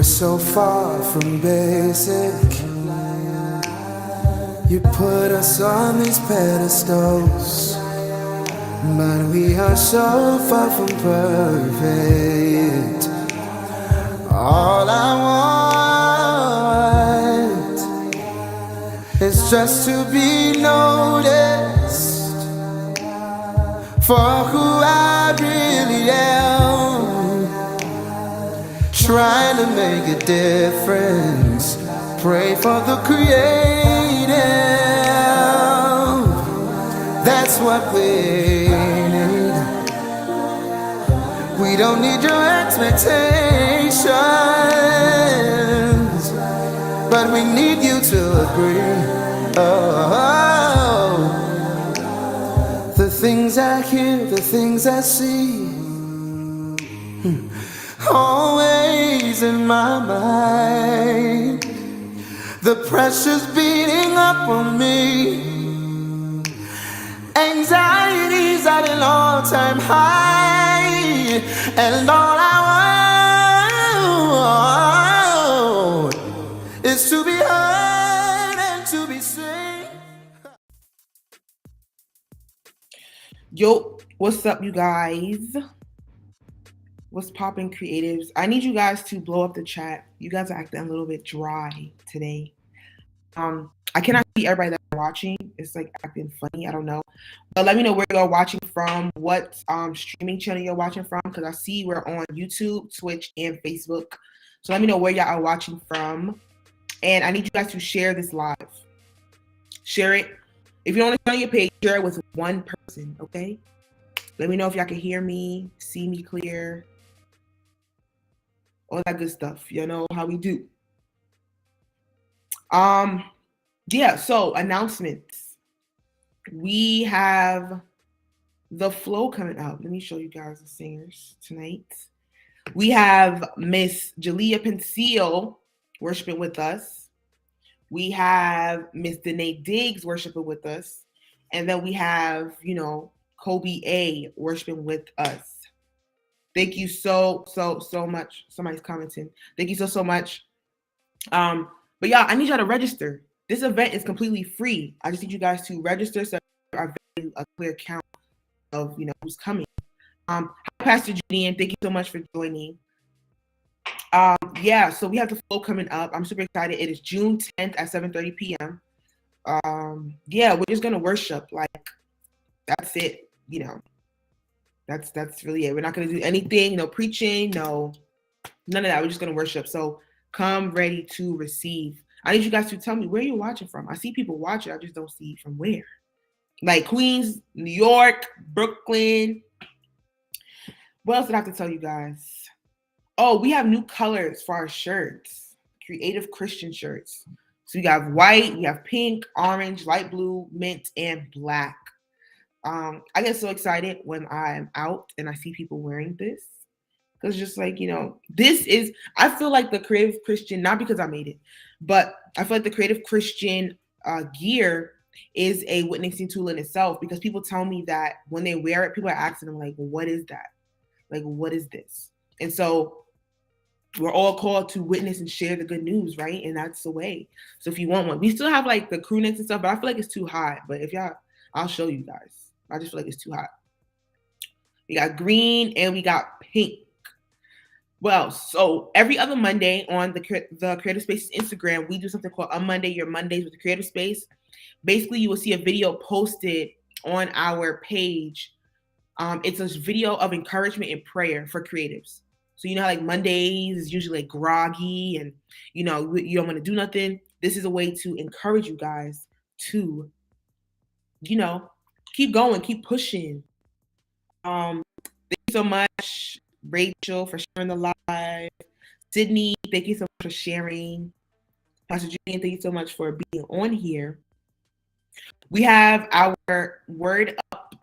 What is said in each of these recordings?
so far from basic. You put us on these pedestals, but we are so far from perfect. All I want is just to be noticed for who I really am, trying to make a difference. Pray for the creative. That's what we need. We don't need your expectations, but we need you to agree. Oh, the things I hear, the things I see, always in my mind. The pressure's beating up on me. Anxiety's at an all-time high, and all I want is to be heard and to be seen. Yo, what's up, you guys? What's poppin', creatives? I need you guys to blow up the chat. You guys are acting a little bit dry today. I cannot see everybody that's watching. It's like acting funny. I don't know. But let me know where you're watching from, what streaming channel you're watching from, because I see we're on YouTube, Twitch, and Facebook. So let me know where y'all are watching from. And I need you guys to share this live. Share it. If you don't want to on your page, share it with one person, okay? Let me know if y'all can hear me, see me clear, all that good stuff. You know how we do. Yeah, so announcements. We have the flow coming up. Let me show you guys the singers tonight. We have Miss Jalea Pensil worshiping with us. We have Miss Danae Diggs worshiping with us. And then we have, Kobe A worshiping with us. Thank you so much. Somebody's commenting. Thank you so much. But y'all, I need y'all to register. This event is completely free. I just need you guys to register so I have a clear count of who's coming. Hi, Pastor Judy, and thank you so much for joining. Yeah, so we have the flow coming up. I'm super excited. It is June 10th at 7:30 p.m. Yeah, we're just gonna worship. Like, that's it. That's really it. We're not gonna do anything. No preaching. No, none of that. We're just gonna worship. So come ready to receive. I need you guys to tell me where you're watching from. I see people watching. I just don't see from where. Like Queens, New York, Brooklyn. What else did I have to tell you guys? Oh, we have new colors for our shirts. Creative Christian shirts. So we got white, we have pink, orange, light blue, mint, and black. I get so excited when I'm out and I see people wearing this. Because just like, this is, I feel like the Creative Christian, not because I made it, but I feel like the Creative Christian gear is a witnessing tool in itself, because people tell me that when they wear it, people are asking them, like, what is that? Like, what is this? And so we're all called to witness and share the good news, right? And that's the way. So if you want one, we still have like the crew necks and stuff, but I feel like it's too hot. But if y'all, I'll show you guys. I just feel like it's too hot. We got green and we got pink. Well, so every other Monday on the Creative Space's Instagram, we do something called On Monday, Your Mondays with the Creative Space. Basically, you will see a video posted on our page. It's a video of encouragement and prayer for creatives. So how like Mondays is usually like groggy and you don't want to do nothing. This is a way to encourage you guys to, keep going, keep pushing. Thank you so much, Rachel, for sharing the live. Sydney, thank you so much for sharing. Pastor Julian, thank you so much for being on here. We have our Word Up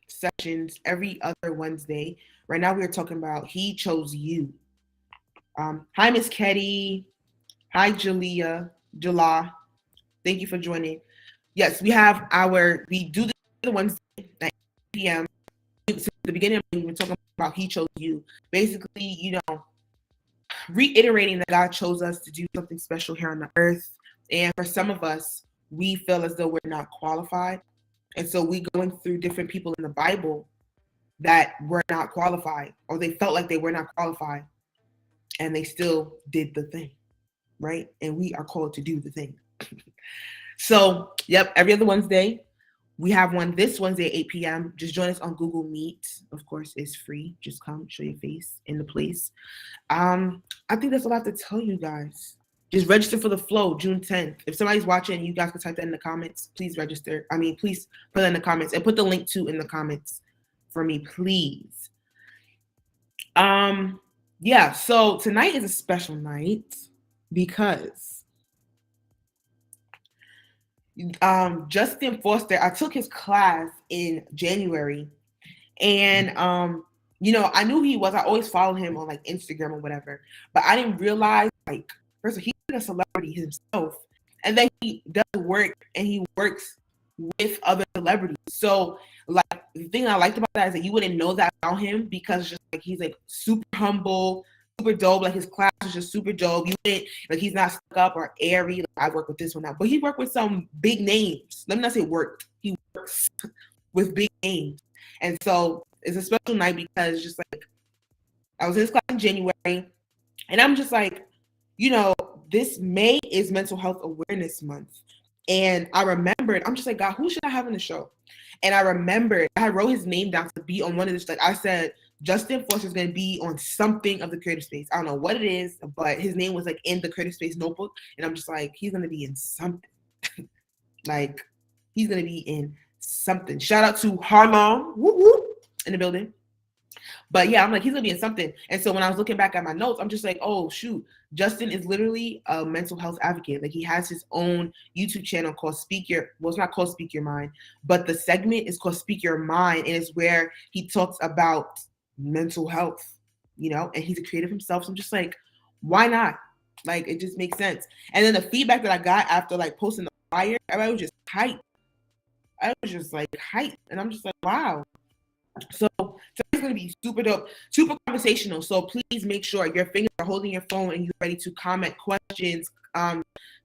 sessions every other Wednesday. Right now we're talking about He Chose You. Hi, Miss Ketty. Hi, Jalea. Thank you for joining. Yes, we do the Wednesday at 8 p.m. Since the beginning, we've been talking about He Chose You. Basically, reiterating that God chose us to do something special here on the earth. And for some of us, we feel as though we're not qualified. And so we going through different people in the Bible that were not qualified, or they felt like they were not qualified, and they still did the thing, right? And we are called to do the thing. So, yep, every other Wednesday. We have one this Wednesday at 8 p.m. Just join us on Google Meet. Of course, it's free. Just come, show your face in the place. I think that's all I have to tell you guys. Just register for the flow, June 10th. If somebody's watching, you guys can type that in the comments. Please register. Please put that in the comments and put the link to in the comments for me, please. Yeah, so tonight is a special night because Justin Foster, I took his class in January, and I knew who he was. I always followed him on like Instagram or whatever, but I didn't realize, like, first of all, he's a celebrity himself, and then he does work and he works with other celebrities. So like the thing I liked about that is that you wouldn't know that about him, because just like he's like super humble, super dope. Like his class is just super dope. You wouldn't, like, he's not stuck up or airy. Like, I work with this one now, but he worked with some big names. Let me not say worked. He works with big names, and so it's a special night because just like I was in his class in January, and I'm just like, this May is Mental Health Awareness Month, and I remembered, I'm just like, God, who should I have in the show? And I remembered I wrote his name down to be on one of this. Like I said, Justin Foster is going to be on something of the Creative Space. I don't know what it is, but his name was like in the Creative Space notebook. And I'm just like, he's going to be in something. Like, he's going to be in something. Shout out to Harlem, whoop, whoop, in the building. But yeah, I'm like, he's going to be in something. And so when I was looking back at my notes, I'm just like, oh, shoot. Justin is literally a mental health advocate. Like, he has his own YouTube channel called it's not called Speak Your Mind, but the segment is called Speak Your Mind. And it's where he talks about mental health, and he's a creative himself. So I'm just like, why not? Like, it just makes sense. And then the feedback that I got after like posting the flyer, everybody was just hyped. I was just like hyped. And I'm just like, wow. So it's going to be super dope, super conversational. So please make sure your fingers are holding your phone and you're ready to comment questions,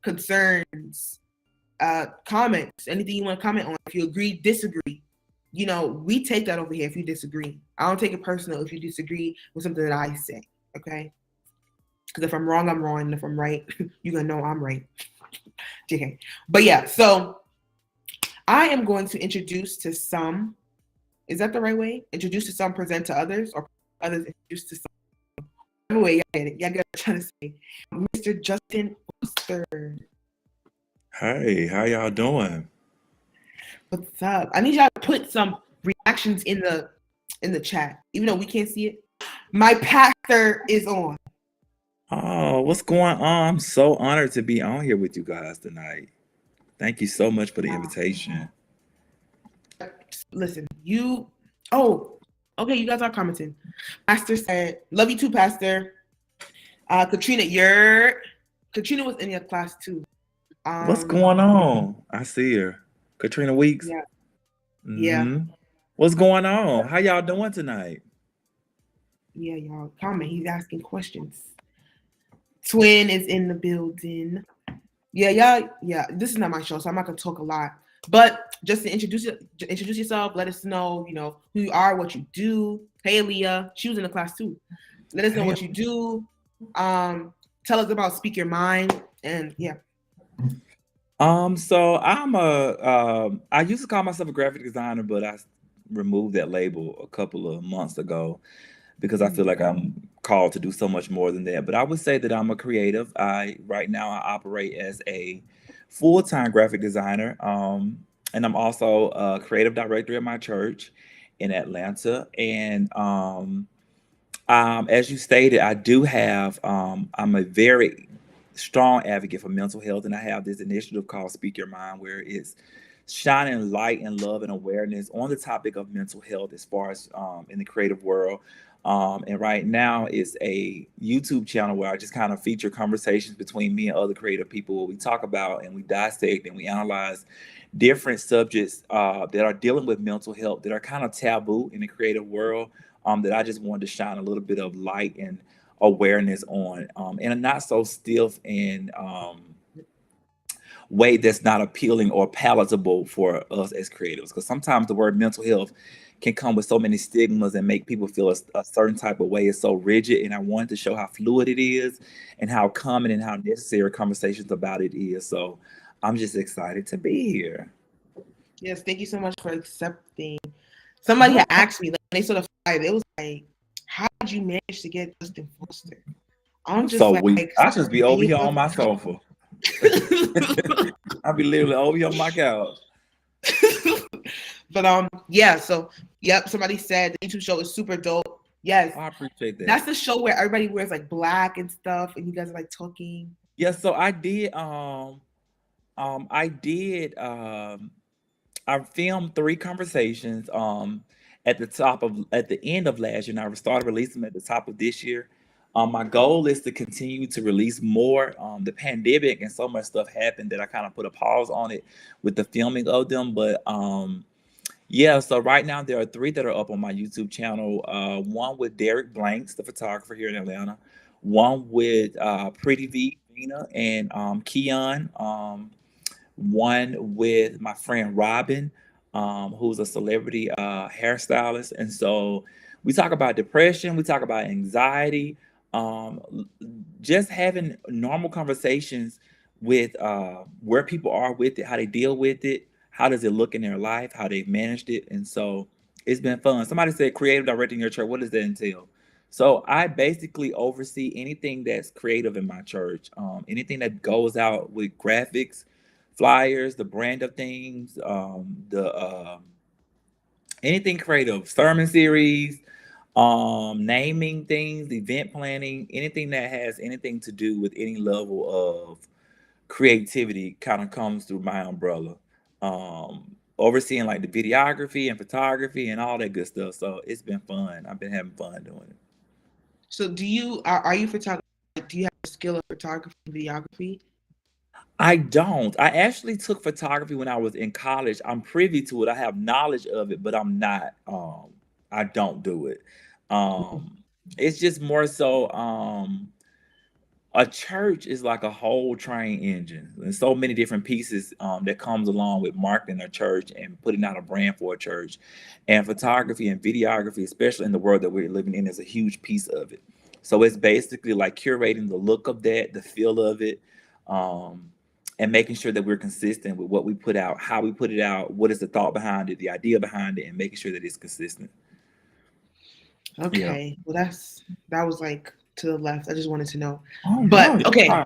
concerns, comments, anything you want to comment on. If you agree, disagree. We take that over here if you disagree. I don't take it personal if you disagree with something that I say, okay? Because if I'm wrong, I'm wrong. And if I'm right, you're going to know I'm right. JK. But yeah, so I am going to introduce to some. Is that the right way? Introduce to some, present to others, or others introduce to some. Whatever way, y'all get it. Y'all get what I'm trying to say. Mr. Justin Foster. Hey, how y'all doing? What's up? I need y'all to put some reactions in the chat, even though we can't see it. My pastor is on. Oh, what's going on? I'm so honored to be on here with you guys tonight. Thank you so much for the invitation. Listen, you guys are commenting. Pastor said, love you too, Pastor. Katrina was in your class too. What's going on? I see her. Katrina Weeks? Yeah. Mm-hmm. Yeah. What's going on? How y'all doing tonight? Yeah, y'all comment. He's asking questions. Twin is in the building. Yeah, y'all. Yeah, this is not my show, so I'm not gonna talk a lot. But just to introduce yourself, let us know, who you are, what you do. Hey, Leah, she was in the class too. Let us know what you do. Tell us about Speak Your Mind, and yeah. So I used to call myself a graphic designer, but I removed that label a couple of months ago because I feel like I'm called to do so much more than that. But I would say that I'm a creative. Right now I operate as a full-time graphic designer. And I'm also a creative director at my church in Atlanta. And as you stated, I do have, I'm a very strong advocate for mental health. And I have this initiative called Speak Your Mind, where it's shining light and love and awareness on the topic of mental health as far as in the creative world. And right now it's a YouTube channel where I just kind of feature conversations between me and other creative people where we talk about and we dissect and we analyze different subjects that are dealing with mental health that are kind of taboo in the creative world, that I just wanted to shine a little bit of light and awareness on, in a not so stiff and way that's not appealing or palatable for us as creatives. Because sometimes the word mental health can come with so many stigmas and make people feel a certain type of way. It's so rigid. And I wanted to show how fluid it is and how common and how necessary conversations about it is. So I'm just excited to be here. Yes, thank you so much for accepting. Somebody had asked me, like, when they saw the flyer, it was like, how did you manage to get Justin Foster? I'm just So like, weak. I just be over being here on with- my sofa. I be literally over here on my couch. But yeah, so yep, somebody said the YouTube show is super dope. Yes, I appreciate that. that's the show where everybody wears like black and stuff, and you guys are like talking. Yeah, so I did I filmed 3 conversations at the end of last year, and I started releasing them at the top of this year. My goal is to continue to release more. The pandemic and so much stuff happened that I kind of put a pause on it with the filming of them. But yeah, so right now there are 3 that are up on my YouTube channel. One with Derek Blanks, the photographer here in Atlanta. One with Cre8ive, Vina, and Keon. One with my friend Robin, who's a celebrity hairstylist. And so we talk about depression, we talk about anxiety, just having normal conversations with where people are with it, how they deal with it, how does it look in their life, how they've managed it. And so it's been fun. Somebody said creative directing your church. What does that entail? So I basically oversee anything that's creative in my church, anything that goes out with graphics, flyers, the brand of things, the anything creative, sermon series, naming things, event planning, anything that has anything to do with any level of creativity kind of comes through my umbrella. Overseeing like the videography and photography and all that good stuff. So it's been fun. I've been having fun doing it. So do you are you photography? Do you have a skill of photography and videography? I don't. I actually took photography when I was in college. I'm privy to it. I have knowledge of it, but I'm not I don't do it. Um it's just more so a church is like a whole train engine and so many different pieces that comes along with marketing a church and putting out a brand for a church, and photography and videography, especially in the world that we're living in, is a huge piece of it. So it's basically like curating the look of that, the feel of it, um, and making sure that we're consistent with what we put out, how we put it out, what is the thought behind it, the idea behind it, and making sure that it's consistent. Okay, well that was like to the left. I just wanted to know. Oh, But no, okay, yeah.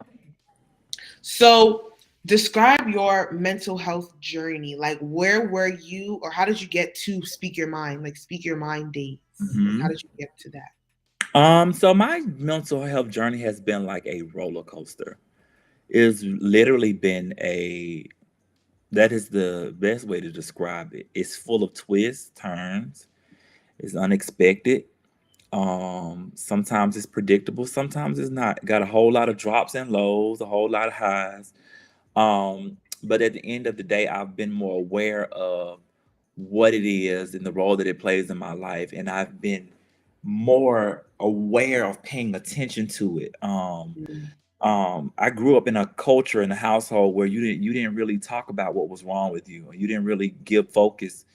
so describe your mental health journey. Like, where were you, or how did you get to Speak Your Mind? Like, Speak Your Mind days. Like, how Mhm. did you get to that? So my mental health journey has been like a roller coaster. It's literally been a that is the best way to describe it. It's full of twists, turns, it's unexpected. Sometimes it's predictable, sometimes it's not. Got a whole lot of drops and lows, a whole lot of highs. But at the end of the day, I've been more aware of what it is and the role that it plays in my life, and I've been more aware of paying attention to it. Mm. I grew up in a culture in a household where you didn't really talk about what was wrong with you. You didn't really give focus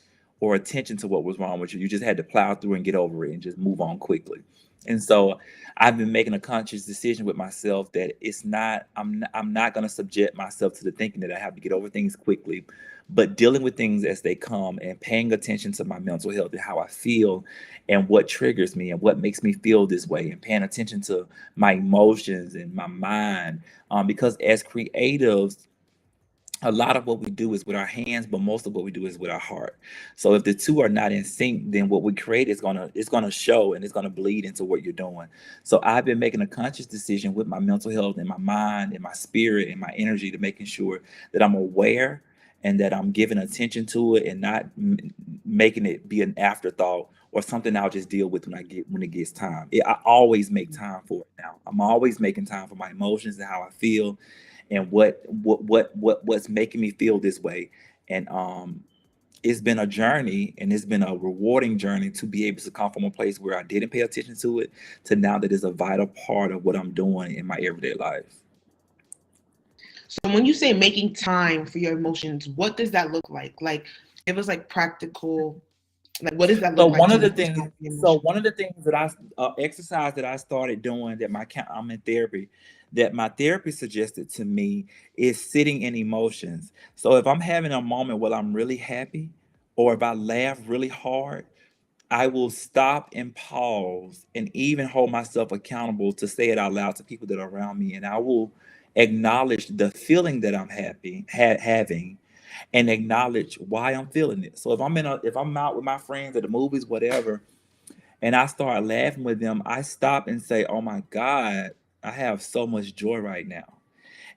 or attention to what was wrong with you. You just had to plow through and get over it and just move on quickly. And so I've been making a conscious decision with myself that I'm not going to subject myself to the thinking that I have to get over things quickly, but dealing with things as they come and paying attention to my mental health and how I feel and what triggers me and what makes me feel this way, and paying attention to my emotions and my mind. Because as creatives, a lot of what we do is with our hands, but most of what we do is with our heart. So if the two are not in sync, then what we create is gonna show, and it's gonna bleed into what you're doing. So I've been making a conscious decision with my mental health and my mind and my spirit and my energy to making sure that I'm aware and that I'm giving attention to it and not making it be an afterthought or something I'll just deal with when it gets time. I always make time for it now. I'm always making time for my emotions and how I feel and what's making me feel this way. And it's been a journey, and it's been a rewarding journey to be able to come from a place where I didn't pay attention to it to now that it's a vital part of what I'm doing in my everyday life. So when you say making time for your emotions, what does that look like? Like, give us like practical, like what does that So look like to make time for your emotions? one of the things that I exercise that I started doing that I'm in therapy, that my therapist suggested to me is sitting in emotions. So if I'm having a moment where I'm really happy, or if I laugh really hard, I will stop and pause and even hold myself accountable to say it out loud to people that are around me, and I will acknowledge the feeling that I'm having, and acknowledge why I'm feeling it. So if I'm out with my friends at the movies, whatever, and I start laughing with them, I stop and say, "Oh my God, I have so much joy right now."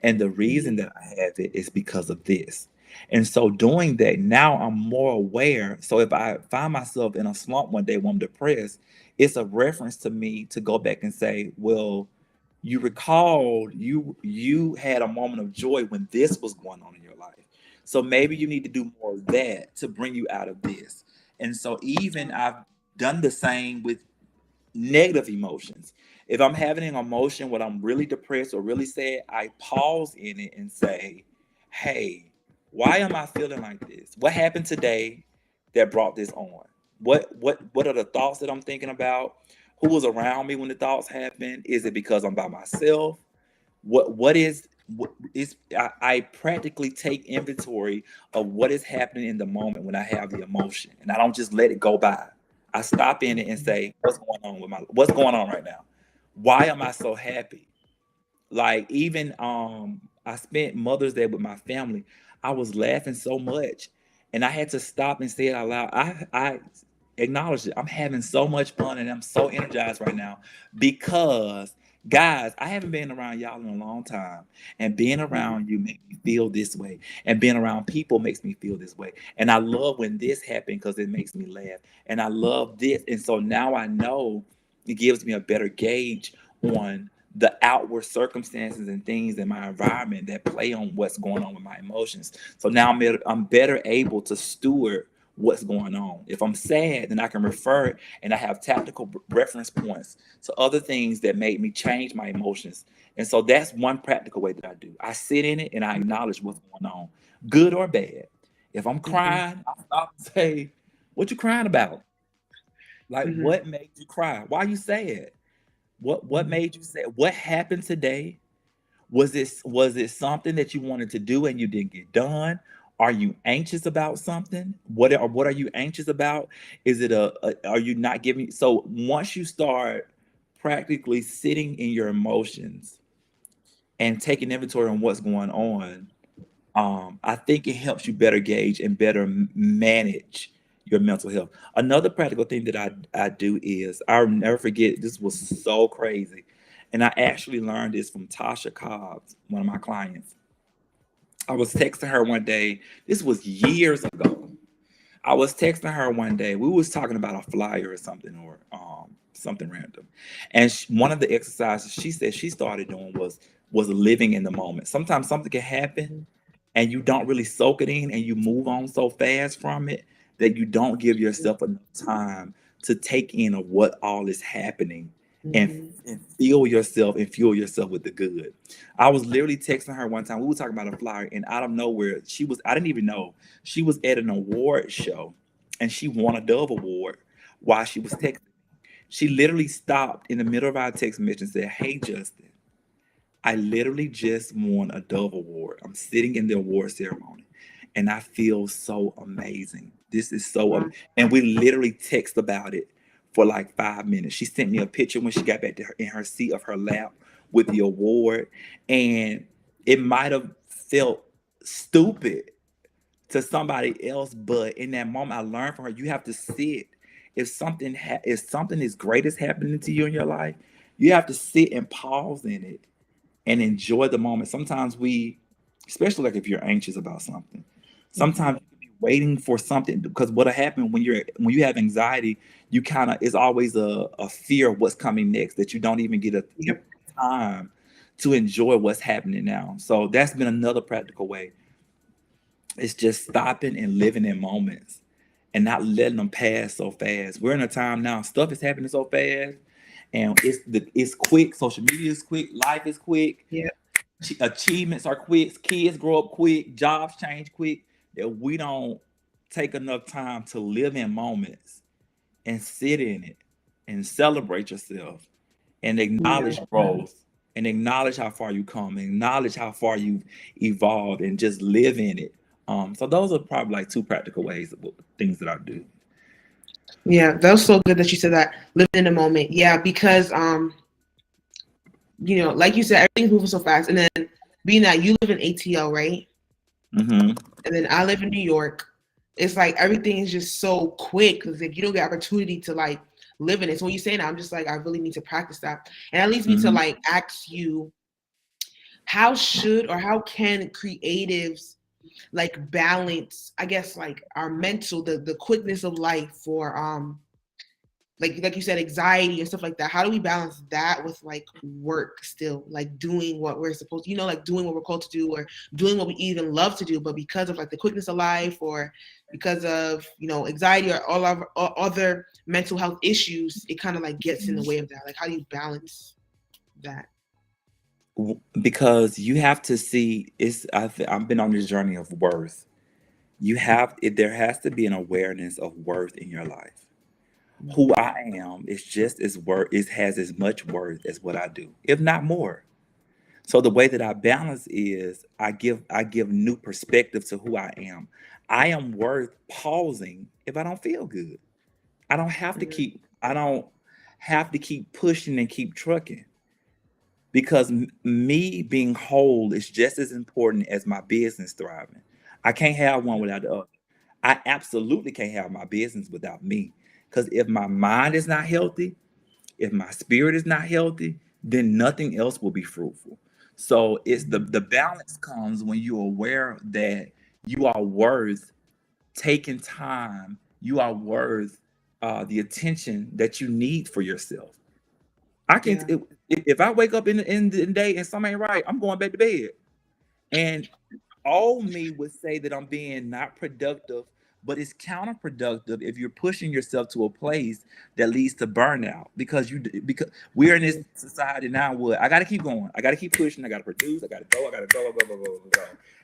And the reason Mhm. that I have it is because of this. And so doing that, now I'm more aware. So if I find myself in a slump one day when I'm depressed, it's a reference to me to go back and say, well, you recalled you had a moment of joy when this was going on in your life. So maybe you need to do more of that to bring you out of this. And so even I've done the same with negative emotions. If I'm having an emotion when I'm really depressed or really sad, I pause in it and say, "Hey, why am I feeling like this? What happened today that brought this on? What are the thoughts that I'm thinking about? Who was around me when the thoughts happened? Is it because I'm by myself? What is I practically take inventory of what is happening in the moment when I have the emotion, and I don't just let it go by. I stop in it and say, what's going on right now? Why am I so happy? Like even I spent Mother's Day with my family. I was laughing so much, and I had to stop and say it out loud. I acknowledged it. I'm having so much fun and I'm so energized right now because guys, I haven't been around y'all in a long time, and being around you makes me feel this way, and being around people makes me feel this way. And I love when this happened because it makes me laugh, and I love this, and so now I know it gives me a better gauge on the outward circumstances and things in my environment that play on what's going on with my emotions. So now I'm better able to steward what's going on. If I'm sad, then I can refer it, and I have tactical reference points to other things that made me change my emotions. And so that's one practical way that I do. I sit in it and I acknowledge what's going on, good or bad. If I'm Mhm. crying, I stop and say, "What you crying about? Like, Mhm. what made you cry? Why you sad? What Mhm. made you say? What happened today? Was it something that you wanted to do and you didn't get done? Are you anxious about something? What are you anxious about? Is it are you not giving? So once you start practically sitting in your emotions and taking inventory on what's going on, I think it helps you better gauge and better manage your mental health. Another practical thing that I do is I'll never forget. This was so crazy, and I actually learned this from Tasha Cobbs, one of my clients. I was texting her one day. This was years ago. I was texting her one day. We was talking about a flyer or something, or something random. And one of the exercises she said she started doing was living in the moment. Sometimes something can happen and you don't really soak it in, and you move on so fast from it that you don't give yourself enough time to take in of what all is happening, and, Mhm. and feel yourself and fuel yourself with the good. I was literally texting her one time. We were talking about a flyer, and out of nowhere, I didn't even know she was at an award show, and she won a Dove Award while she was texting. She literally stopped in the middle of our text message and said, "Hey, Justin, I literally just won a Dove Award. I'm sitting in the award ceremony, and I feel so amazing. This is so, Wow. and we literally text about it for like 5 minutes. She sent me a picture when she got back to her in her seat of her lap with the award, and it might have felt stupid to somebody else, but in that moment, I learned from her. You have to sit. If something as great as happening to you in your life, you have to sit and pause in it and enjoy the moment. Sometimes especially like if you're anxious about something, Mhm. sometimes you can be waiting for something, because what'll happen when you have anxiety, you kind of it's always a fear of what's coming next, that you don't even get a Yep. time to enjoy what's happening now. So that's been another practical way It's just stopping and living in moments and not letting them pass so fast. We're in a time now, stuff is happening so fast, and it's quick. Social media is quick, life is quick, Yeah. achievements are quick, kids grow up quick, jobs change quick, that we don't take enough time to live in moments and sit in it and celebrate yourself and Yeah. acknowledge growth and acknowledge how far you come and acknowledge how far you've evolved and just live in it. So those are probably like two practical ways of things that I do. Yeah. That was so good that you said that. Living in the moment. Yeah, because like you said, everything's moving so fast. And then being that you live in ATL, right? Hmm. And then I live in New York. It's like everything is just so quick because if you don't get opportunity to like live in it. So when you say that, I'm just like, I really need to practice that. And that leads me to Hmm. like ask you, how should or how can creatives like balance, I guess, like our mental, the quickness of life for like you said, anxiety and stuff like that. How do we balance that with like work still, like doing what we're supposed to, like doing what we're called to do or doing what we even love to do, but because of like the quickness of life or because of anxiety or all other mental health issues, it kind of like gets in the way of that. Like, how do you balance that? Because you have to see, I've been on this journey of worth. There has to be an awareness of worth in your life. Who I am is just as worth, it has as much worth as what I do, if not more. So the way that I balance is I give new perspective to who I am. I am worth pausing if I don't feel good. I don't have to keep pushing and keep trucking, because me being whole is just as important as my business thriving. I can't have one without the other. I absolutely can't have my business without me, because if my mind is not healthy, if my spirit is not healthy, then nothing else will be fruitful. So it's the balance comes when you're aware that you are worth taking time, you are worth the attention that you need for yourself. I can Yeah. if I wake up in the day and something ain't right, I'm going back to bed. And all me would say that I'm being not productive, but it's counterproductive if you're pushing yourself to a place that leads to burnout, because we're in this society now where I got to keep going, I got to keep pushing, I got to produce, I got to go, I got to go,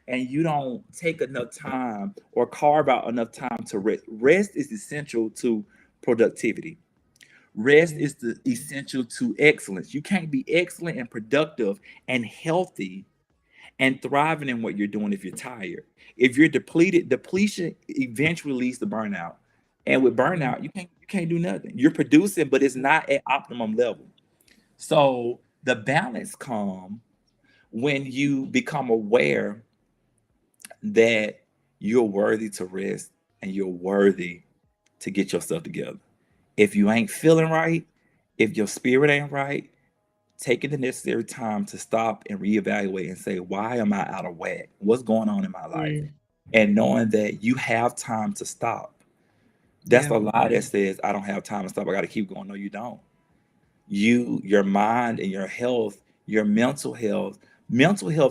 and you don't take enough time or carve out enough time to rest. Rest is essential to productivity. Rest Yeah. is the essential to excellence. You can't be excellent and productive and healthy and thriving in what you're doing if you're tired. If you're depleted, depletion eventually leads to burnout. And with burnout, you can't do nothing. You're producing, but it's not at optimum level. So the balance comes when you become aware that you're worthy to rest and you're worthy to get yourself together. If you ain't feeling right, if your spirit ain't right, taking the necessary time to stop and reevaluate and say, why am I out of whack? What's going on in my life? Mm. And knowing that you have time to stop. That's Yeah. a lie that says, I don't have time to stop. I got to keep going. No, you don't. Your mind and your health, your mental health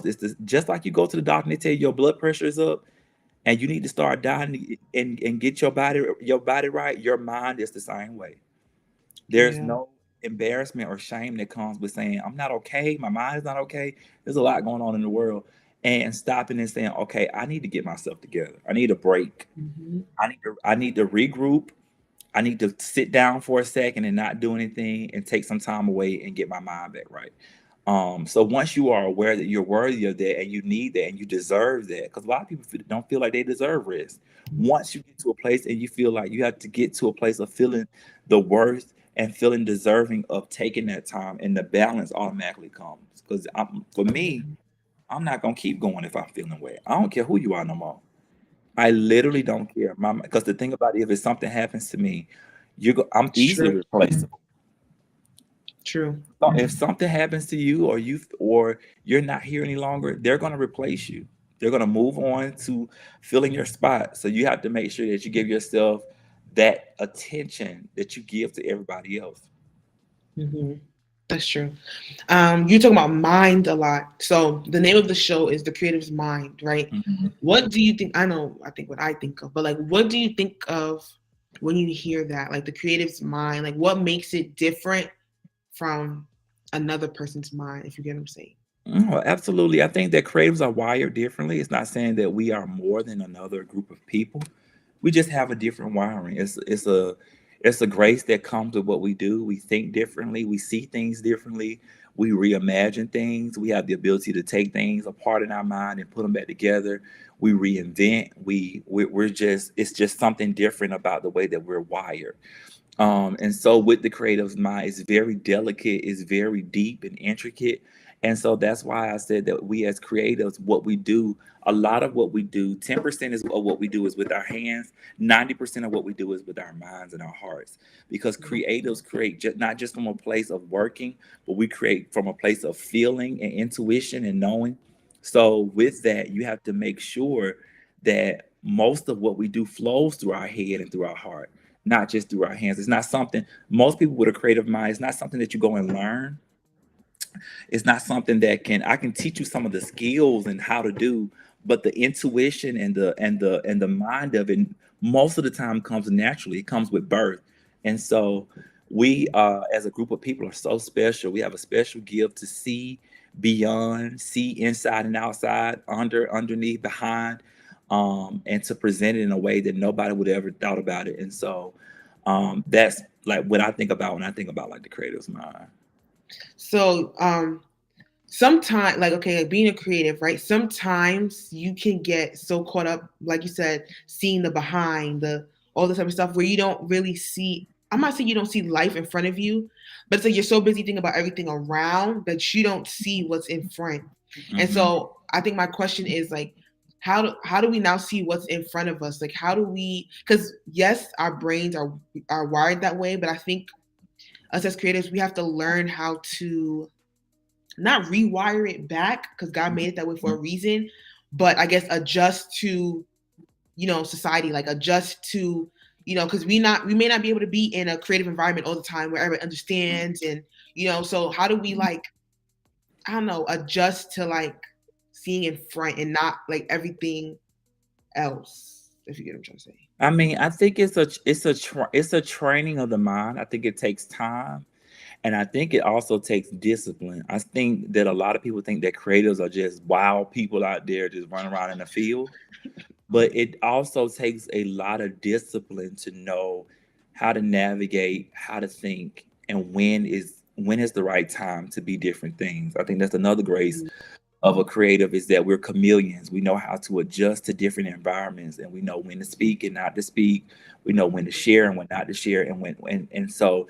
is just like you go to the doctor and they tell you your blood pressure is up and you need to start dying and get your body right. Your mind is the same way. There's Yeah. no embarrassment or shame that comes with saying, I'm not okay. My mind is not okay. There's a lot going on in the world. And stopping and saying, okay, I need to get myself together. I need a break. Hmm. I need to regroup. I need to sit down for a second and not do anything and take some time away and get my mind back right. So once you are aware that you're worthy of that and you need that and you deserve that, because a lot of people don't feel like they deserve rest. Once you get to a place and you feel like you have to get to a place of feeling the worth and feeling deserving of taking that time, and the balance automatically comes. Because for me, I'm not gonna keep going if I'm feeling wet. I don't care who you are no more. I literally don't care. Because the thing about it, if something happens to me, I'm It's easily true. replaceable. True. So if something happens to you, or you're not here any longer, they're going to replace you. They're going to move on to filling your spot. So you have to make sure that you give yourself that attention that you give to everybody else. Hmm. That's true. You're talking about mind a lot. So the name of the show is The Creative's Mind, right? Mhm. What do you think? I think what I think of, but like, what do you think of when you hear that? Like the creative's mind, like what makes it different from another person's mind, if you get what I'm saying? Oh, absolutely. I think that creatives are wired differently. It's not saying that we are more than another group of people. We just have a different wiring. It's a grace that comes with what we do. We think differently. We see things differently. We reimagine things. We have the ability to take things apart in our mind and put them back together. We reinvent. We're just it's just something different about the way that we're wired. And so with the creative's mind, it's very delicate, it's very deep and intricate. And so that's why I said that we as creatives, what we do, a lot of what we do, 10% is of what we do is with our hands, 90% of what we do is with our minds and our hearts. Because creatives create not just from a place of working, but we create from a place of feeling and intuition and knowing. So with that, you have to make sure that most of what we do flows through our head and through our heart, not just through our hands. It's not something most people with a creative mind, it's not something that you go and learn. It's not something that can I can teach you some of the skills and how to do, but the intuition and the mind of it most of the time comes naturally. It comes with birth. And so we as a group of people are so special. We have a special gift to see beyond, see inside and outside, underneath, behind, and to present it in a way that nobody would ever thought about it. And so that's like what I think about when I think about like the creative's mind. So sometimes, like, okay, like being a creative, right? Sometimes you can get so caught up, like you said, seeing the behind, the all this type of stuff where you don't really see. I'm not saying you don't see life in front of you, but it's like you're so busy thinking about everything around that you don't see what's in front. And Hmm. so I think my question is like, how do we now see what's in front of us? Like, how do we? Because yes, our brains are wired that way, but I think us as creatives, we have to learn how to not rewire it back because God made it that way for a reason, but I guess adjust to, society, like adjust to, because we may not be able to be in a creative environment all the time where everybody understands and so how do we like, I don't know, adjust to like seeing in front and not like everything else, if you get what I'm trying to say. I mean, I think it's a training of the mind. I think it takes time, and I think it also takes discipline. I think that a lot of people think that creatives are just wild people out there just running around in the field, but it also takes a lot of discipline to know how to navigate, how to think, and when is the right time to be different things. I think that's another grace of a creative is that we're chameleons. We know how to adjust to different environments, and we know when to speak and not to speak. We know when to share and when not to share, and so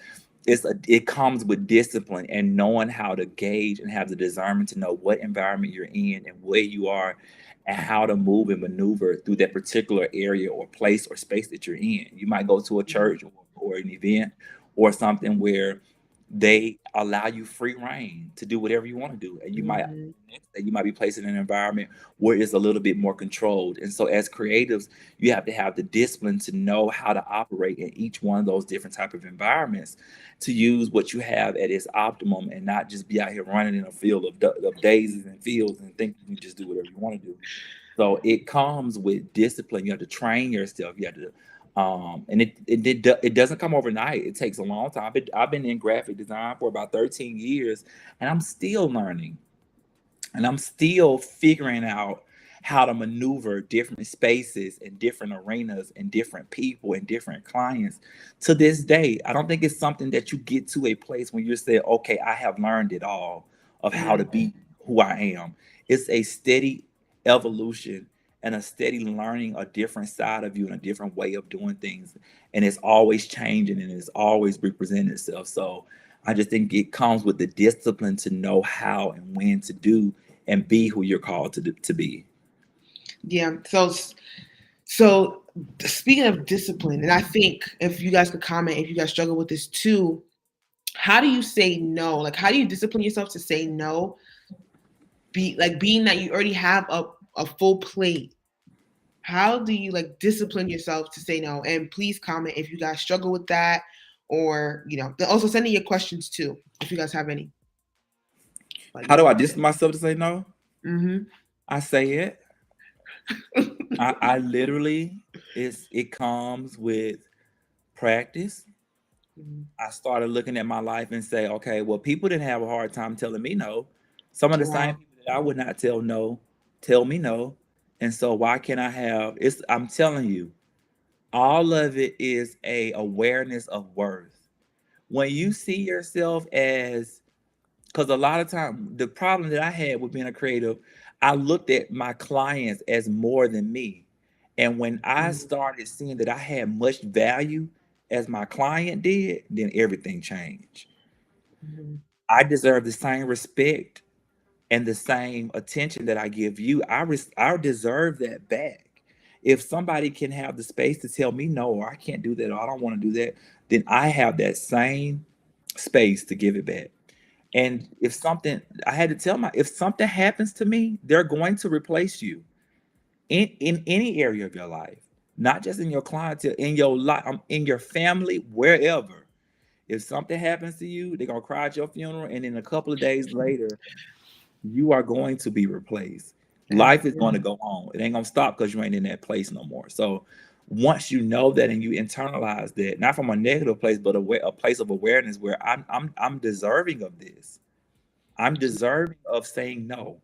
it comes with discipline and knowing how to gauge and have the discernment to know what environment you're in and where you are and how to move and maneuver through that particular area or place or space that you're in. You might go to a church or an event or something where they allow you free reign to do whatever you want to do. And Mhm. you might be placed in an environment where it's a little bit more controlled. And so as creatives, you have to have the discipline to know how to operate in each one of those different type of environments to use what you have at its optimum and not just be out here running in a field of daisies and fields and think you can just do whatever you want to do. So it comes with discipline. You have to train yourself. You have to, and it doesn't come overnight. It takes a long time. I've been in graphic design for about 13 years, and I'm still learning, and I'm still figuring out how to maneuver different spaces and different arenas and different people and different clients. To this day, I don't think it's something that you get to a place when you're saying, "Okay, I have learned it all of how to Mhm. be who I am." It's a steady evolution and a steady learning a different side of you and a different way of doing things, and it's always changing and it's always representing itself. So I just think it comes with the discipline to know how and when to do and be who you're called to be. Yeah. So speaking of discipline, and I think if you guys could comment, if you guys struggle with this too, how do you say no? Like, how do you discipline yourself to say no? Being that you already have a full plate. How do you like discipline yourself to say no? And please comment if you guys struggle with that, or also send in your questions too if you guys have any. How do I distance myself to say no? Mm-hmm. I say it. I literally, it comes with practice. Mm-hmm. I started looking at my life and say, okay, well, people didn't have a hard time telling me no. Some of the same Wow. people that I would not tell no, tell me no. And so why can't I have I'm telling you, all of it is a awareness of worth. When you see yourself as, because a lot of time the problem that I had with being a creative, I looked at my clients as more than me. And when I started seeing that I had much value as my client did, then everything changed. Mm-hmm. I deserve the same respect and the same attention that I give you. I deserve that back. If somebody can have the space to tell me no, or I can't do that, or I don't want to do that, then I have that same space to give it back. And if something, I had to tell if something happens to me, they're going to replace you in any area of your life, not just in your clientele, in your life, in your family, wherever. If something happens to you, they're gonna cry at your funeral, and then a couple of days later, you are going to be replaced. Life is going to go on. It ain't gonna stop because you ain't in that place no more. So once you know that and you internalize that, not from a negative place, but a place of awareness where I'm deserving of this. I'm deserving of saying no.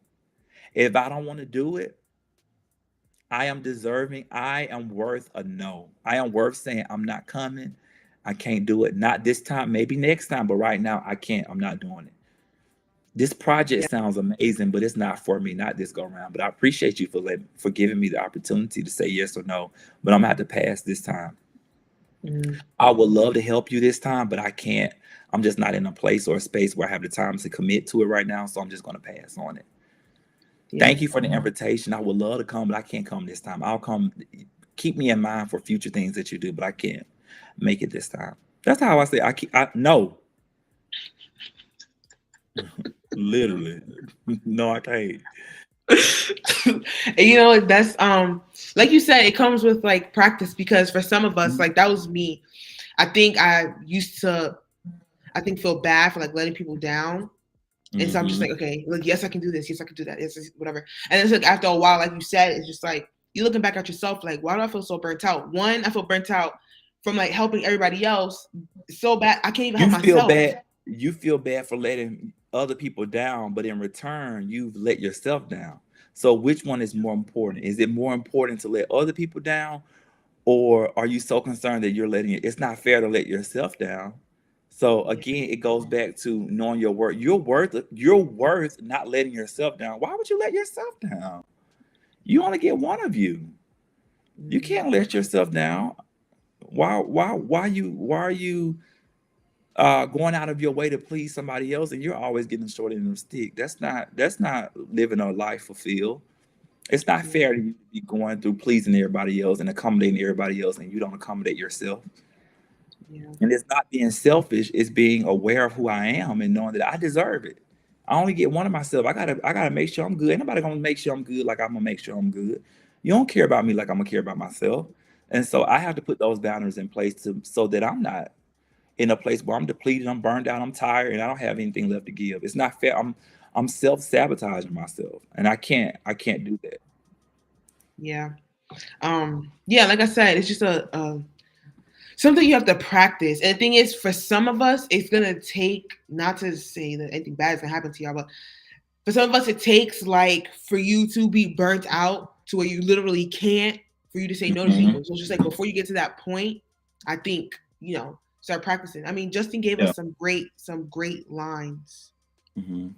If I don't want to do it, I am deserving. I am worth a no. I am worth saying I'm not coming. I can't do it. Not this time, maybe next time, but right now I can't. I'm not doing it. This project Yeah. sounds amazing, but it's not for me, not this go around. But I appreciate you for giving me the opportunity to say yes or no. But I'm gonna have to pass this time. Mm-hmm. I would love to help you this time, but I can't. I'm just not in a place or a space where I have the time to commit to it right now. So I'm just gonna pass on it. Yeah. Thank you for the invitation. I would love to come, but I can't come this time. I'll come. Keep me in mind for future things that you do, but I can't make it this time. That's how I say I no. Literally. No, I can't. And that's like you said, it comes with like practice, because for some of us, like that was me. I think I used to feel bad for like letting people down. And so I'm just like, okay, look, yes, I can do this. Yes, I can do that. Yes, whatever. And it's like after a while, like you said, it's just like you're looking back at yourself, like, why do I feel so burnt out? One, I feel burnt out from like helping everybody else so bad. I can't even help myself. Bad. You feel bad for letting other people down, but in return, you've let yourself down. So which one is more important? Is it more important to let other people down, or are you so concerned that you're letting it? It's not fair to let yourself down. So again, it goes back to knowing your worth. You're worth not letting yourself down. Why would you let yourself down? You only get one of you. You can't let yourself down. Why are you going out of your way to please somebody else, and you're always getting the short end of the stick? That's not living a life fulfilled. It's not fair to you to be going through pleasing everybody else and accommodating everybody else, and you don't accommodate yourself. Yeah. And it's not being selfish, it's being aware of who I am and knowing that I deserve it. I only get one of myself. I gotta make sure I'm good. Ain't nobody gonna make sure I'm good like I'm gonna make sure I'm good. You don't care about me like I'm gonna care about myself. And so I have to put those boundaries in place so that I'm not in a place where I'm depleted, I'm burned out, I'm tired, and I don't have anything left to give. It's not fair. I'm self-sabotaging myself. And I can't do that. Yeah. Yeah, like I said, it's just a something you have to practice. And the thing is, for some of us, it's gonna take, not to say that anything bad is gonna happen to y'all, but for some of us, it takes like for you to be burnt out to where you literally can't, for you to say no to Mhm. people. So it's just like before you get to that point, I think, start practicing. I mean, Justin gave Yeah. us some great lines. Mhm.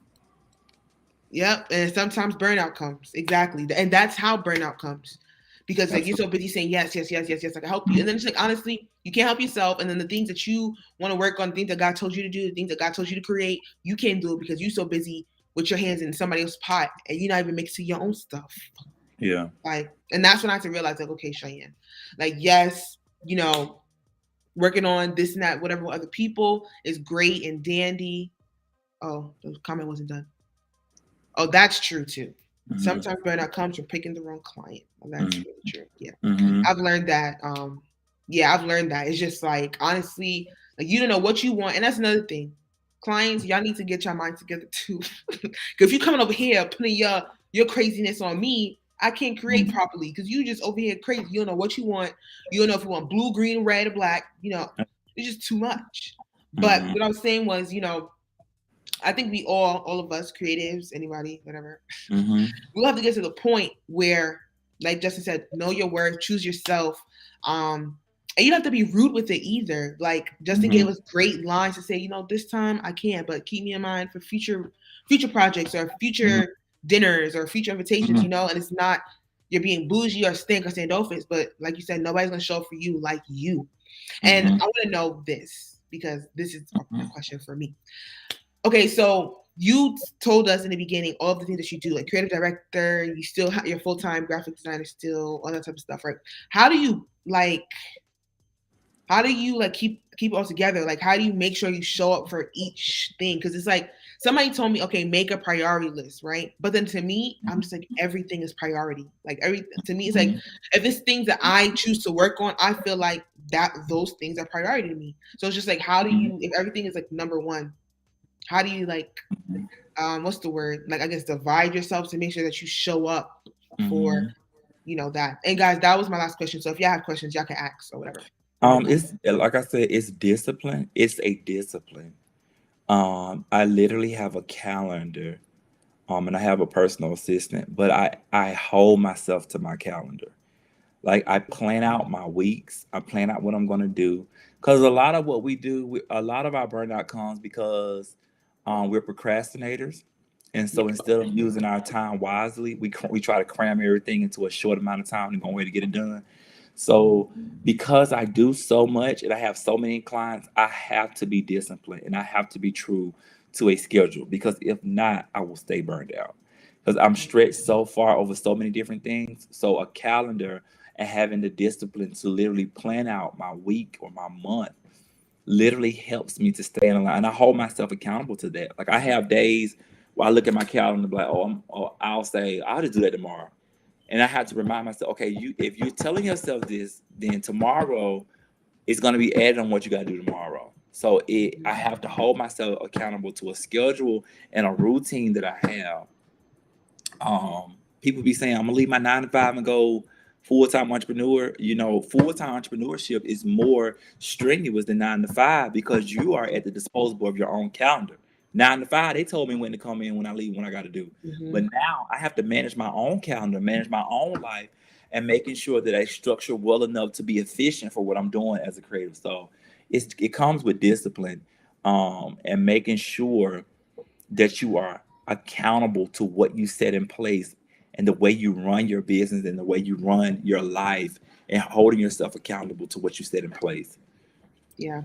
Yep. And sometimes burnout comes. Exactly. And that's how burnout comes. Because like you're so Absolutely. busy saying yes, yes, yes, yes, yes, I can help you. And then it's like, honestly, you can't help yourself. And then the things that you want to work on, the things that God told you to do, the things that God told you to create, you can't do it because you're so busy with your hands in somebody else's pot and you're not even mixing your own stuff. Yeah. Like, and that's when I had to realize, like, okay, Cheyenne, like, yes, working on this and that, whatever, with other people is great and dandy. Oh, the comment wasn't done. Oh, that's true too. Mhm. Sometimes burnout comes from picking the wrong client. Oh, that's really true. Yeah. Mhm. I've learned that. Yeah, I've learned that. It's just like, honestly, Like you don't know what you want, and that's another thing. Clients, y'all need to get your mind together too. Because if you coming over here putting your craziness on me, I can't create properly because you just over here crazy. You don't know what you want. You don't know if you want blue, green, red, or black. You know, it's just too much. But what I was saying was, you know, I think we all of us, creatives, anybody, whatever, we'll have to get to the point where, like Justin said, know your worth, choose yourself. And you don't have to be rude with it either. Like Justin gave us great lines to say, you know, this time I can't, but keep me in mind for future projects or future dinners or future invitations, you know, and it's not you're being bougie or stink or standoffish, but like you said, nobody's gonna show up for you like you. And I want to know this because this is a question for me. Okay, so you told us in the beginning all of the things that you do, like creative director, you still have your full-time graphic designer still, all that type of stuff, right? How do you keep it all together? Like how do you make sure you show up for each thing? Because it's like somebody told me, okay, make a priority list, right? But then to me, I'm just like everything is priority. Like to me, it's like if it's things that I choose to work on, I feel like that those things are priority to me. So it's just like how do you, if everything is like number one, how do you like what's the word? Like I guess divide yourself to make sure that you show up for you know that. And guys, that was my last question. So if y'all have questions, y'all can ask or whatever. It's like I said, it's discipline. It's a discipline. I literally have a calendar, and I have a personal assistant, but I hold myself to my calendar. Like I plan out my weeks. I plan out what I'm gonna do. Because a lot of what we do, a lot of our burnout comes because we're procrastinators, and so instead of using our time wisely, we try to cram everything into a short amount of time and go away to get it done. So because I do so much and I have so many clients, I have to be disciplined and I have to be true to a schedule because if not, I will stay burned out. Because I'm stretched so far over so many different things. So a calendar and having the discipline to literally plan out my week or my month literally helps me to stay in line. And I hold myself accountable to that. Like I have days where I look at my calendar and be like, I'll say, I'll just do that tomorrow. And I have to remind myself, okay, if you're telling yourself this, then tomorrow is going to be added on what you got to do tomorrow. So I have to hold myself accountable to a schedule and a routine that I have. People be saying I'm gonna leave my 9 to 5 and go full-time entrepreneur. You know, full-time entrepreneurship is more strenuous than 9 to 5 because you are at the disposal of your own calendar. 9 to 5, they told me when to come in, when I leave, when I got to do. But now I have to manage my own calendar, manage my own life, and making sure that I structure well enough to be efficient for what I'm doing as a creative. So it comes with discipline, and making sure that you are accountable to what you set in place and the way you run your business and the way you run your life and holding yourself accountable to what you set in place. Yeah.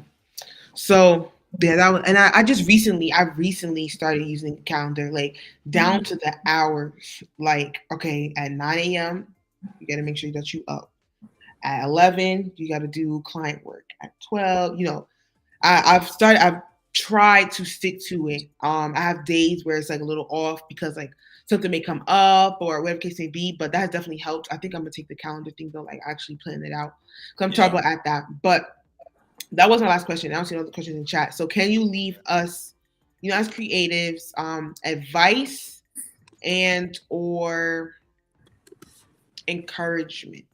So yeah, that was, and I recently started using a calendar like down to the hours. Like, okay, at 9 a.m., you got to make sure that you up. At 11, you got to do client work. At 12, you know, I've tried to stick to it. I have days where it's like a little off because like something may come up or whatever case may be, but that has definitely helped. I think I'm gonna take the calendar thing though, like actually plan it out. So I'm trouble at that. But that was my last question. I don't see no other questions in chat. So can you leave us, you know, as creatives, advice and or encouragement?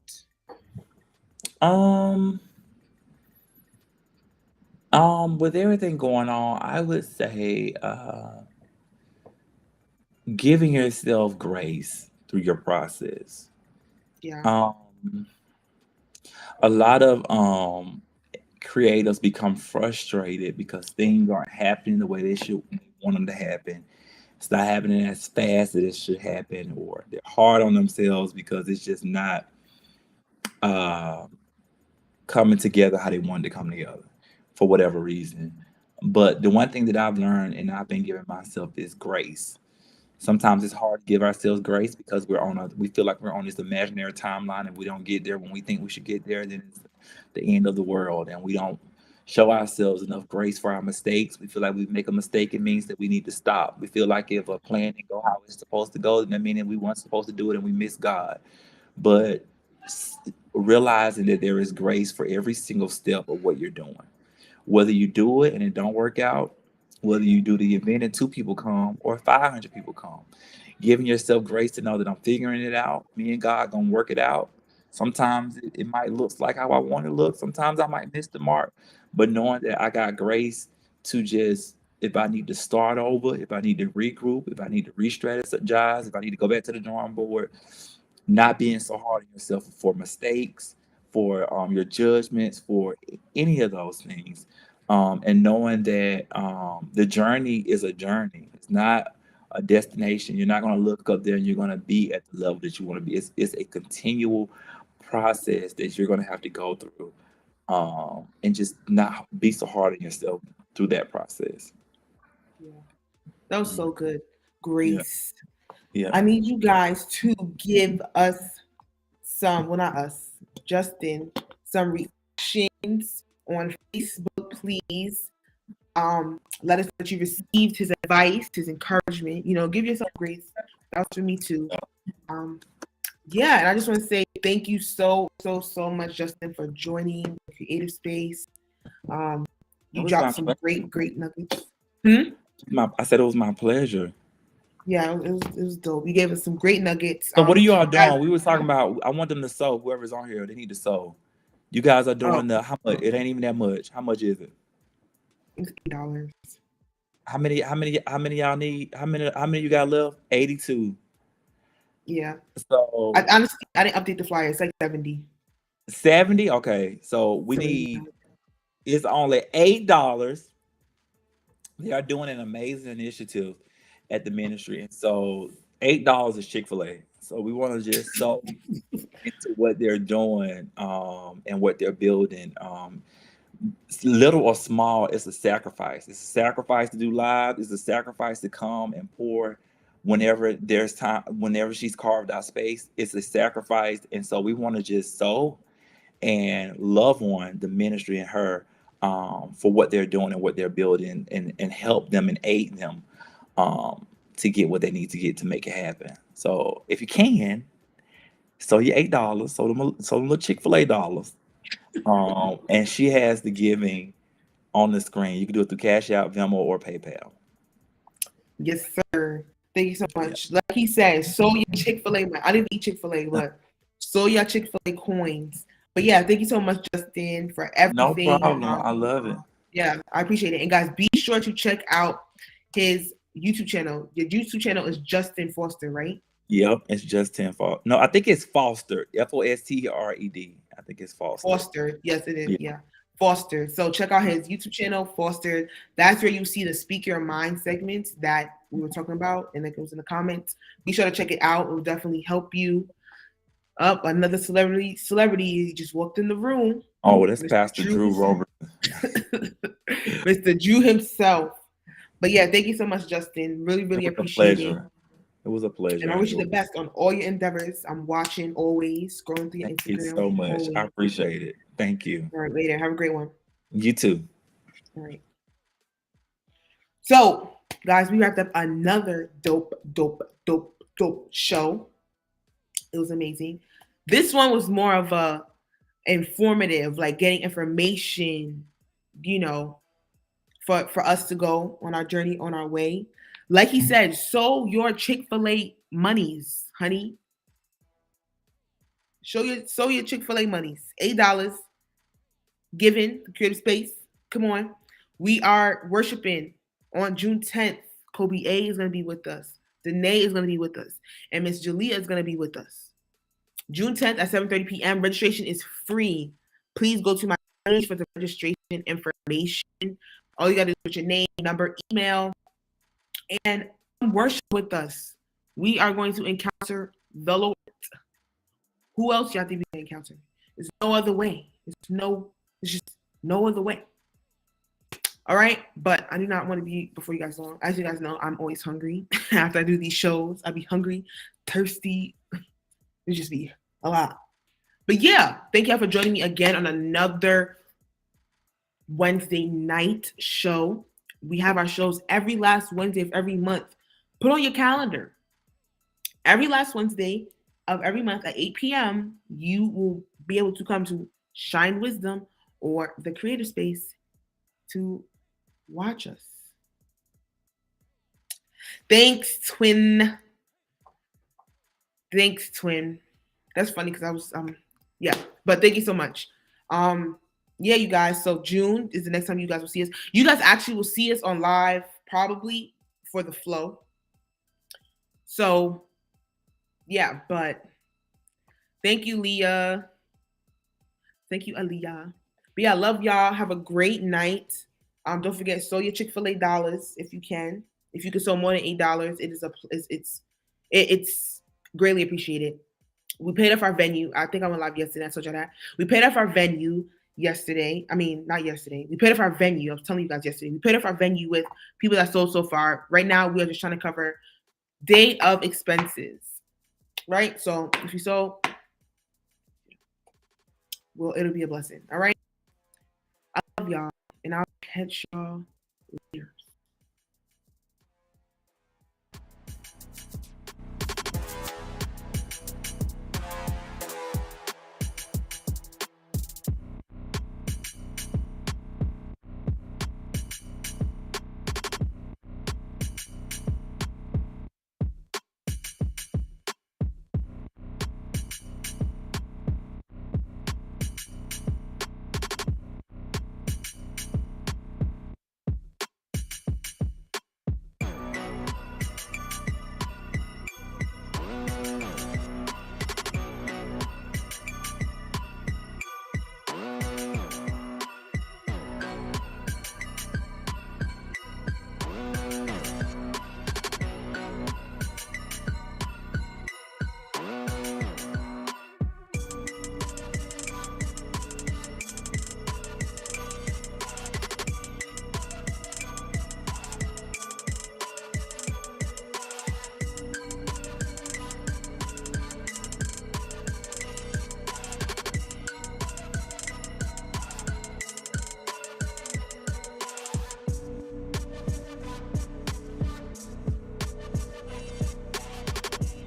With everything going on, I would say giving yourself grace through your process. Yeah. A lot of creators become frustrated because things aren't happening the way they should want them to happen. It's not happening as fast as it should happen, or they're hard on themselves because it's just not uh, coming together how they wanted to come together for whatever reason. But the one thing that I've learned and I've been giving myself is grace. Sometimes it's hard to give ourselves grace because we feel like we're on this imaginary timeline and we don't get there when we think we should get there, then it's the end of the world and we don't show ourselves enough grace for our mistakes. We feel like we make a mistake, it means that we need to stop. We feel like if a plan didn't go how it's supposed to go, then that means we weren't supposed to do it and we miss God. But realizing that there is grace for every single step of what you're doing. Whether you do it and it don't work out, whether you do the event and 2 people come or 500 people come, giving yourself grace to know that I'm figuring it out. Me and God gonna work it out. Sometimes it might look like how I want it to look. Sometimes I might miss the mark, but knowing that I got grace to just, if I need to start over, if I need to regroup, if I need to re-strategize, if I need to go back to the drawing board, not being so hard on yourself for mistakes, for your judgments, for any of those things, and knowing that the journey is a journey. It's not a destination. You're not going to look up there and you're going to be at the level that you want to be. It's a continual process that you're going to have to go through, and just not be so hard on yourself through that process. Yeah. That was so good. Yeah, Grace. yeah. I need you guys to give us some, well, not us, Justin, some reactions on Facebook, please. Let us know that you received his advice, his encouragement. Give yourself grace. That was for me too. Yeah, and I just want to say thank you so much, Justin, for joining the creative space. It You was my dropped some pleasure. great nuggets. I said it was my pleasure. Yeah, it was dope. You gave us some great nuggets. So what are you all Guys, doing? We were talking about, I want them to sew. Whoever's on here, they need to sew. You guys are doing the, how much? It ain't even that much. How much is it? it's $8. How many y'all need? How many you got left? 82. Yeah. So I honestly didn't update the flyer. It's like 70. 70? Okay. So we So, need, it's only $8. They are doing an amazing initiative at the ministry. And so $8 is Chick-fil-A. So we want to just sew into what they're doing, and what they're building. Little or small, it's a sacrifice. It's a sacrifice to do live. It's a sacrifice to come and pour whenever there's time, whenever she's carved out space. It's a sacrifice. And so we want to just sow and love on the ministry and her, for what they're doing and what they're building, and help them and aid them, to get what they need to get to make it happen. So if you can, so your $8, so them little Chick-fil-A dollars. And she has the giving on the screen. You can do it through Cash App, Venmo, or PayPal. yes, sir. Thank you so Yeah. much. Like he said, sow your Chick-fil-A. I didn't eat Chick-fil-A, but sow your Chick-fil-A coins. But yeah, thank you so much, Justin, for No everything. problem. I love it. Yeah, I appreciate it. And guys, be sure to check out his YouTube channel. Your YouTube channel is Justin Foster, right? Yep, it's just 10 Foster. No, I think it's Foster. Fostered. I think it's Foster. Foster. Yes, it is. Yeah. Foster. So check out his YouTube channel, Foster. That's where you see the Speak Your Mind segments that we were talking about, and it goes in the comments. Be sure to check it out. It will definitely help you up. Another celebrity just walked in the room. Oh, that's Pastor Drew Roberts. Mr. Drew himself. But yeah, thank you so much, Justin. Really appreciate it. It was a pleasure. And I wish you the best on all your endeavors. I'm watching always, scrolling through your Instagram. Thank you so much. Always. I appreciate it. Thank you. All right, later. Have a great one. You too. All right. So, guys, we wrapped up another dope show. It was amazing. This one was more of a informative, like getting information, for us to go on our journey, on our way. Like he said, sow your Chick-fil-A monies, honey. Sow your Chick-fil-A monies. $8 given the creative space. Come on. We are worshiping on June 10th. Kobe A is going to be with us. Danae is going to be with us. And Miss Jalea is going to be with us. June 10th at 7:30 p.m. Registration is free. Please go to my page for the registration information. All you got to do is put your name, number, email, and worship with us. We are going to encounter the Lord. Who else you have to be encounter? There's no other way. There's just no other way. All right, but I do not want to be before you guys know. As you guys know, I'm always hungry. After I do these shows, I'll be hungry, thirsty. It just be a lot. But yeah, thank y'all for joining me again on another Wednesday night show. We have our shows every last Wednesday of every month. Put on your calendar. Every last Wednesday of every month at 8 p.m., you will be able to come to Shine Wisdom or the Creative Space to watch us. Thanks, twin. Thanks, twin. That's funny because I was yeah, but thank you so much. Yeah, you guys. So June is the next time you guys will see us. You guys actually will see us on live probably for the flow. So yeah, but thank you, Leah. Thank you, Aliyah. But yeah, I love y'all. Have a great night. Don't forget, sow your Chick-fil-A dollars if you can. If you can sow more than $8, it's greatly appreciated. We paid off our venue. I think I went live yesterday. I told you that. We paid off our venue yesterday. I mean, not yesterday. We paid off our venue. I was telling you guys yesterday. We paid off our venue with people that sold so far. Right now, we are just trying to cover day of expenses. Right? So if you sold, well, it'll be a blessing. All right? I love y'all. And I'll catch y'all